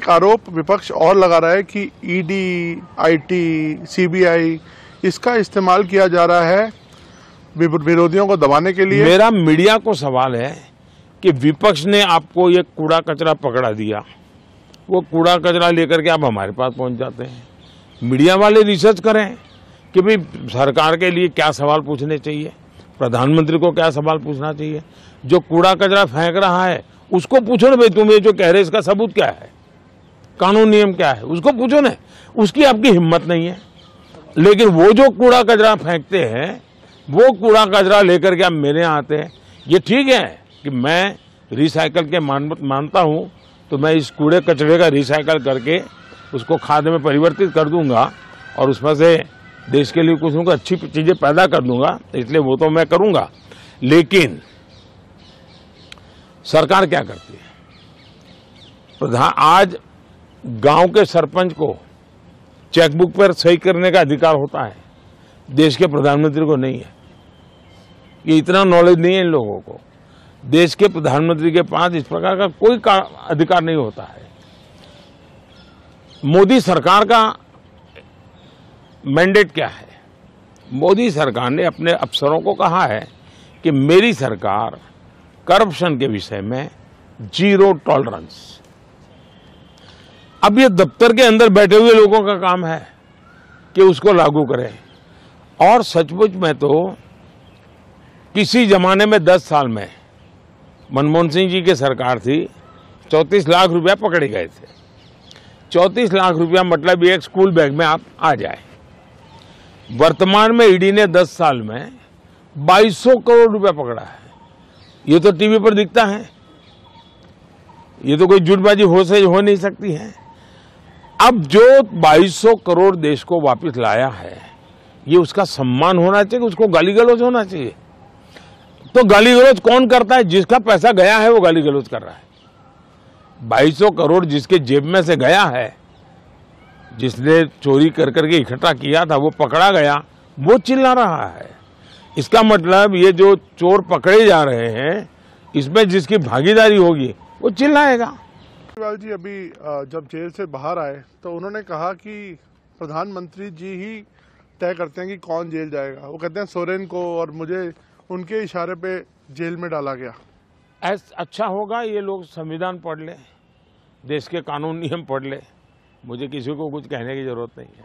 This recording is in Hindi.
एक आरोप विपक्ष और लगा रहा है कि ईडी, आईटी, सीबीआई इसका इस्तेमाल किया जा रहा है विरोधियों को दबाने के लिए। मेरा मीडिया को सवाल है कि विपक्ष ने आपको ये कूड़ा कचरा पकड़ा दिया, वो कूड़ा कचरा लेकर के आप हमारे पास पहुंच जाते हैं। मीडिया वाले रिसर्च करें कि भाई सरकार के लिए क्या सवाल पूछने चाहिए, प्रधानमंत्री को क्या सवाल पूछना चाहिए। जो कूड़ा कचरा फेंक रहा है उसको पूछो ना, भाई तुम ये जो कह रहे इसका सबूत क्या है, कानून नियम क्या है, उसको पूछो ना। उसकी आपकी हिम्मत नहीं है। लेकिन वो जो कूड़ा कचरा फेंकते हैं, वो कूड़ा कचरा लेकर के आप मेरे यहाँ आते हैं। ये ठीक है कि मैं रिसाइकल के मानता हूँ, तो मैं इस कूड़े कचरे का रिसाइकल करके उसको खाद में परिवर्तित कर दूंगा और उसमें से देश के लिए कुछ न कुछ अच्छी चीजें पैदा कर दूंगा, इसलिए वो तो मैं करूंगा। लेकिन सरकार क्या करती है? आज गांव के सरपंच को चेकबुक पर सही करने का अधिकार होता है, देश के प्रधानमंत्री को नहीं है। ये इतना नॉलेज नहीं है इन लोगों को। देश के प्रधानमंत्री के पास इस प्रकार का कोई अधिकार नहीं होता है। मोदी सरकार का मैंडेट क्या है? मोदी सरकार ने अपने अफसरों को कहा है कि मेरी सरकार करप्शन के विषय में जीरो टॉलरेंस। अब ये दफ्तर के अंदर बैठे हुए लोगों का काम है कि उसको लागू करें। और सचमुच में तो किसी जमाने में 10 साल में मनमोहन सिंह जी की सरकार थी, 34 लाख रुपया पकड़े गए थे। 34 लाख रुपया मतलब एक स्कूल बैग में आप आ जाए। वर्तमान में ईडी ने 10 साल में 2200 करोड़ रुपया पकड़ा है। ये तो टीवी पर दिखता है, ये तो कोई झूठबाजी हो नहीं सकती है। अब जो 2200 करोड़ देश को वापस लाया है, ये उसका सम्मान होना चाहिए, उसको गाली गलौज होना चाहिए। तो गाली गलौज कौन करता है? जिसका पैसा गया है वो गाली गलौज कर रहा है। 2200 करोड़ जिसके जेब में से गया है, जिसने चोरी कर करके इकट्ठा किया था, वो पकड़ा गया, वो चिल्ला रहा है। इसका मतलब ये जो चोर पकड़े जा रहे हैं, इसमें जिसकी भागीदारी होगी वो चिल्लाएगा। केजरीवाल जी अभी जब जेल से बाहर आए तो उन्होंने कहा कि प्रधानमंत्री जी ही तय करते हैं कि कौन जेल जाएगा। वो कहते हैं सोरेन को और मुझे उनके इशारे पे जेल में डाला गया। अच्छा होगा ये लोग संविधान पढ़ ले, देश के कानून नियम पढ़ ले। मुझे किसी को कुछ कहने की जरूरत नहीं है।